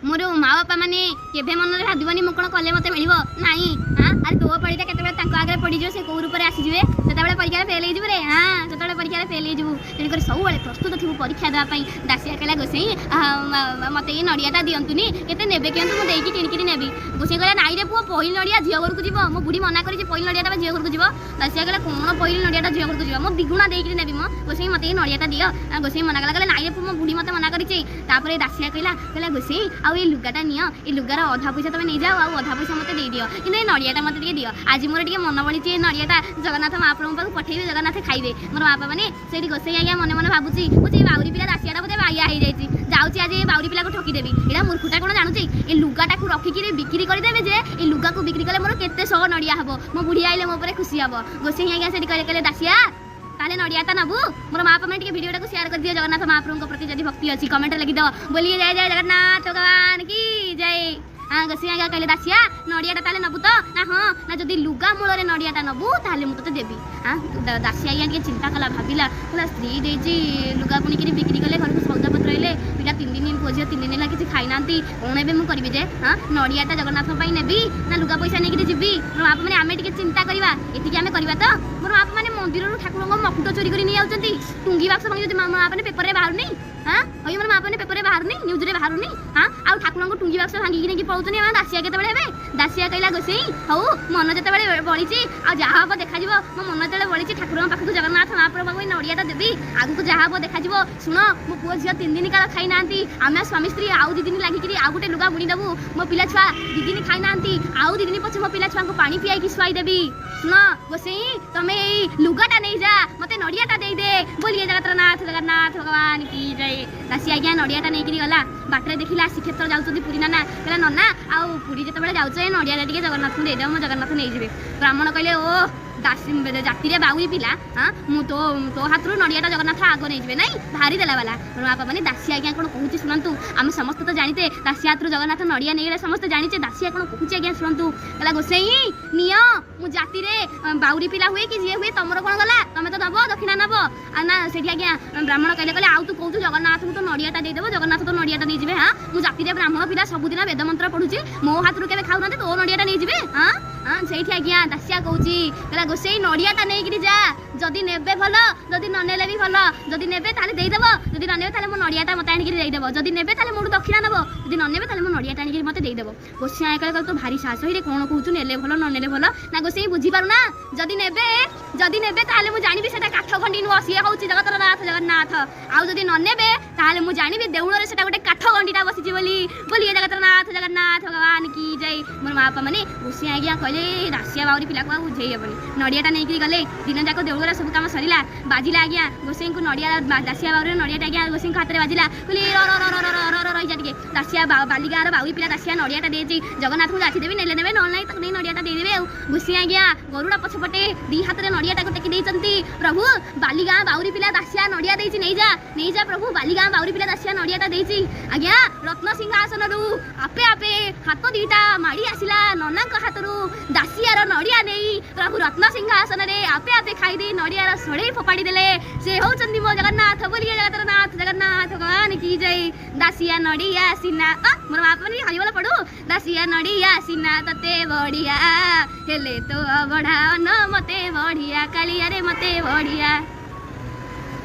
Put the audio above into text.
मोर माँ बापा मैंने केभे मन में भावनी मुझे कौन कले मत मिल ना हाँ अरे तो परीक्षा के आगे पड़ीज से कौ रूप में आसीजे से परीक्षा फेल हो रे हाँ जो परीक्षा फेल हो तेणुक सब प्रस्तुत थी परीक्षा देवाई दासिया कहला गोसाई मत ये नड़ियाटा दिंतुनि केते नेबे कहतु मुझे किणिकी नेबी गोसाई कहला नाई रे पुओ पहिल नड़िया झील घर को जीव मो बुढ़ी मना कर पहिल नड़ियाटा झील घर को जीव दासिया कहला कौन पहिल नड़ियाटा झील घर को जीव मो दिगुणा देकी नेबी मो गोसाई मत ये नड़ियाटा दियो गोसाई मना कला नाई रे पुओ मो बुढ़ी मत मना करी दासिया कहला गोसाई आउ ये लुगाटा नियो ये लुगार अधा पैसा तुम नहीं जाओ आउ अधा पैसा मत दे दियो कि नड़ियाटा मत दियो आज मोर टे मन बड़ी नड़ियाटा जगन्नाथ महाप्रभु पाक पठेबे जगन्नाथ खाइबे मोर बापा मैंने से गोसाई आज्ञा मन मन भावुची मुझे बाउरी पिला दासियाटा बोधे बाइया हो जाए जाऊँगी आज ये बाउरी पिला को ठकीदेवी यहाँ मूर्खटा कौन जानूची ये लुगाटा को रखिकी बिक्री करदेवे जे ये लुगा को बिक्री कले मोर केते सह नड़िया हम मो बुढ़ी आइले मो पर खुशी हम गोसाई आज्ञा से कहले दासिया ताले नड़ियाटा नबू मोर माँ बापा टे भिडियोटा को शेयर कर दियो जगन्नाथ महाप्रभु प्रति जब भक्ति अच्छी कमेंट लिखिदेव बोलिए जय जय जगन्नाथ भगवान की जय हाँ गोसाई आज्ञा कहले दासिया नड़ियाटा ताले नबू तो ना हाँ ना जदि लुगा मूल नड़ियाटा नबू ताले मु तोते देवी हाँ दासिया आज्ञा टे चिंता कला भाविला कहला स्त्री देजी लुगा पुणिकी बिक्री कले घर को सौदा पत्र आइले पिला 3 दिन पुओ झील 3 दिन किसी खाई ना कौन ए मुझे जे हाँ नड़ियाटा जगन्नाथ नेबी ना लुगा पैसा नहीं जीवी मोर बापा मैंने आम टे चिंता करवा ये आम करवा तो मोर बापा मैंने मंदिर ठाकुर मकुट चोरी कर नहीं जाऊँगी टुंगी बाक्स भांगी बापा पेपर में बाहर नहीं हाँ अयो मोर बापा पेपर में बाहर नहीं न्यूज में बाहर नहीं हाँ आउ ठाकुर को टुंगी बाक्स भांगी नहीं पौने दासिया के दासिया कहला गोसाई हौ मन जो बड़ी आ जहाँ हम देखा मो मन जो बड़ी ठाकुर पाखक जगन्नाथ महाप्रभु नड़ियाटा देवी आगू जहाँ हम देखा शुण मो पुओ झील 3 दिन काल खाई ना आम स्वामी स्त्री आउ 2 दिन लगिक आउ गोटे लुगा बुणी देबू मो पिला छुआ 2 दिन खाई ना आउ 2 दिन पछे मो पिला छुआ को पानी पियाई शुआई देवी शुण गोसाई तुम लुगाटा नहीं जा मत नड़ियाटा दे दे बोलिए जगन्नाथ भगवान की जय दासी आज्ञा नड़ियाटा नहीं गला बाटर देखला श्रीक्षेत्र जाऊँ पुरी नाना कहला नना आउ पुरी जो जाऊँ नड़ियाटा टे जगन्नाथ को देदेव मो जगन्नाथ नहीं जाए ब्राह्मण कहले ओ दासी जाति बाउरी पिला हाँ मु तो हाथ नड़ियाटा जगन्नाथ आग नहीं जाए नहीं भारी देला वाला बापा मैंने दासी आज्ञा कौन कहूँ शुणु आम समस्त तो जानीते दासी हाथ जगन्नाथ नड़िया नहीं समस्त जानीचे दासी कौन कहूँ आज्ञा शुणु कहला गोसाई नियो मु जाति बाउरी पिला हुए कि जी हुए तुम कौन गला तुम तो दब दक्षिणा नब ना से आज्ञा ब्राह्मण कहले आउ तू कहूँ जगन्नाथ को तो नड़ियाटा देदेव जगन्नाथ तो नड़ियाटा नहीं जाए हाँ मु जाति ब्राह्मण पिला सबुदिन वेद मंत्र पढ़ुची मो हाथ के खाऊ ना तो नड़ियाटा नहीं जाए हाँ हाँ से आज्ञा दासिया कहूँ गोसाई नड़ियाटा नहीं जा जदि नेबे भल जदि ननेले भी भल जदि नेबे ताले देदेव जदि ननेबे ताले मो नड़ियाटा मत आनिक देदेव जदि नेबे ताले मोर दक्षिणा नब जदि ननेबे ताले मो नड़ियाटा आनिक मत देदेव गोसाई आज्ञा कहले तो भारी साहस होई रे कौन कहूँ नेले भल ननेले भल ना गोसाई बुझी पारुना जदि नेबे ताले मु जानिबि सेटा काठ गंडी नुह सी हूँ जगन्नाथ आउ जदि ननेबे ताले मु जानिबि देउଳରେ सेटा गोटे काठ गंडीटा बसिछि बोलिए जगन्नाथ भगवान की जय मोर माँ बापा मैंने गोसाई आज्ञा कहले दासिया बाउरी पिला को बुझे हेबनी नड़ियाटा नहीं गले दिन जाक देउଳରେ सब काम सरिला बाजिला आज्ञा गोसाई को नड़िया दासिया बाउरी नड़ियाटा आज्ञा गोसाई हाथ में बाजिला कहली रही जा टे दासिया बालिगार बाउरी पिला दासिया नड़ियाटा देछि जगन्नाथ को जाति देवी नेले नेबे नल नहीं तक नहीं नड़ियाटा देदेवे गोसाई आज्ञा गरुड़ा पछपटे 2 हाथ में नड़ियाटा को टेकी देइचंती प्रभु बालिगा बाउरी पिला दासिया नड़िया देछि नहीं जा प्रभु बालिगा बाउरी पिला दासिया नड़ियाटा देछि आज्ञा रत्न सिंहासन रु आपे आपे हाथ 2टा माड़ी आसिला नना हाथ रु दासियार नड़िया नहीं प्रभु रत्न सिंहासन रे आपे आपे खाई दे नड़ियार सड़े फोपाड़ी देले से होचंदी मो जगन्नाथ बोलिए जगन्नाथ भगवान की जय दासिया नड़िया सीना मोर बाप ने हरि बोला पड़ू दासिया नड़िया सीना तते बढ़िया हेले तो बढ़ा न मते बढ़िया कालिया रे मते बढ़िया।